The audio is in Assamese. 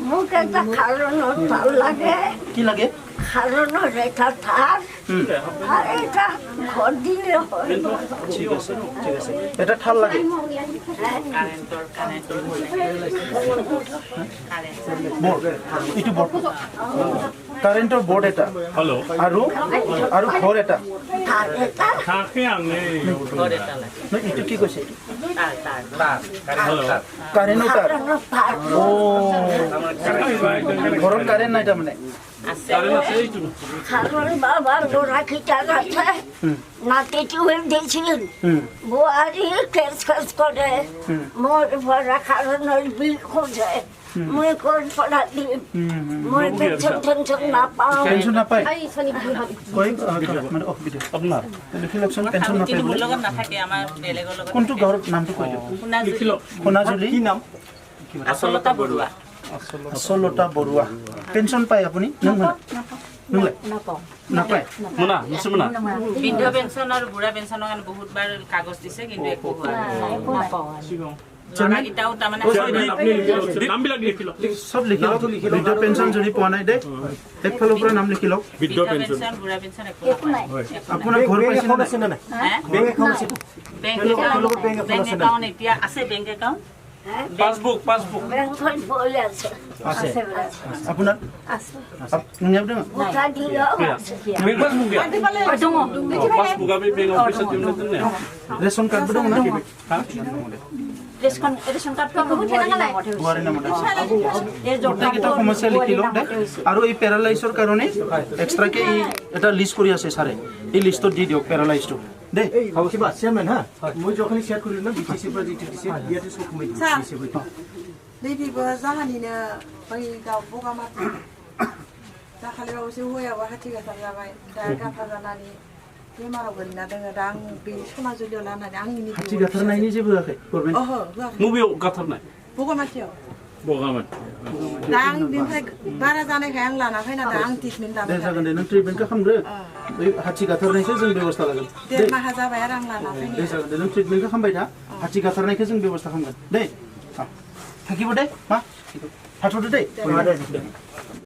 মোক এটা খাৰণৰ তাল লাগে কি লাগে খাৰণৰ এটা তাল আৰু এটা ঘৰ দিলে হয় ঠিক আছে এটা থাল লাগে বোৰ্ড ইটো বোৰ্ড কাৰেন্টৰ বোৰ্ড এটা হ্যালো আৰু আৰু ঘৰ এটা তাল এটা থাকে আমি ইটো কি কৈছে হ্যালো কাৰেন্টৰ তাৰ খাৰণৰ তাল ও ঘৰত কাৰেন্ট নাই তাৰমানে খাৰৰ বাবাৰ গোড়াকিটা আছে নাতিটো দিয়েছিল বোৱাৰী কেচ কেচ কৰে মোৰ পৰা খাৰণৰ বিল খোজে মই ক'ৰ পৰা দিম মই পেঞ্চন নাপাওঁ পেনশন নাপায় কই মানে অসুবিধা আপনাৰ লিখি লওকচোন পেনশন নাপায় মোৰ লগত নাথাকে আমাৰ বেলেগৰ লগত কোনটো গাঁৱৰ নামটো কৈ দিয়ক সোণাজুলি কি নাম আচলতা বৰুৱা আচলতা বৰুৱা পেনশন পায় আপুনি নাপায় মুনা মুছমনা বৃদ্ধ পেঞ্চন আৰু বুঢ়া পেঞ্চনৰ কাৰণে বহুত বাৰ কাগজ দিছে কিন্তু একো হোৱা নাই ল'ৰাকেইটাও তাৰমানে আপনি নামবিলাক লিখি লওক সব লিখি লওক বৃদ্ধ পেনশন যদি পোৱা নাই দে একফালৰ পৰা নাম লিখি লওক বৃদ্ধ পেঞ্চন বুঢ়া পেঞ্চন একো নাই আপোনাৰ ঘৰ পাইছে নে নাই বেংক একাউণ্ট এতিয়া আছে বেংক একাউণ্ট পাসবুক বেংকত বৈ আছে আছে আপোনাৰ আপুনি আপনি গোটা দিলেও আছে বেংক পাসবুক দিয়া পাসবুক আমি বেংক অফিসত দিম না ৰেচন কাৰ্ড বদং না ৰেচন কাৰ্ডটো বহুত কেনেকা লাগে বুৱাৰী নামত গোটেইকেইটা সমস্যা লিখি লওক দে আৰু এই পেৰালাইজৰ কাৰণে এক্সট্ৰাকে এটা লিষ্ট কৰি আছে ছাৰে এই লিষ্টত দি দিয়ক পেৰালাইজটো দে अब किबा चेयरमैन हा মই যখনই শেয়াৰ কৰি না বিটিসি পৰা জিটি দিছে ইয়াতে সব কমিটি দিছে বই नैबेबो जाहानिनो बै गाव बगामाथ दाखालिबावसो हौवायाबो हाथिगाथार जाबाय दा गाथा जानानै बेमाराव गोलैना दोङो दा आं बे सनाजुलियाव लानानै आंनि हाथि गाथारनायनि जेबो होआखै गभर्नमेन्ट ओहो होआखै मुबियाव गाथारनाय बगामाथियाव बगामोन दा आं बेनिफ्राय बारा जानायखाय आं लाना फैना दा आं ट्रिटमेन्ट दे लाबाय जागोन दे नों ट्रिटमेन्टखौ खालामग्रो बै हाथि गाथारनायखौ जों बेबस्था लागोन देर माहा जाबाय आरो आं लाना दे फैनाया जागोन दे नों ट्रिटमेन्टखौ खालामबाय था हाथि गाथारनायखौ जों बेबस्था खालामगोन दे থাকিব दे मा थाथ'दो दे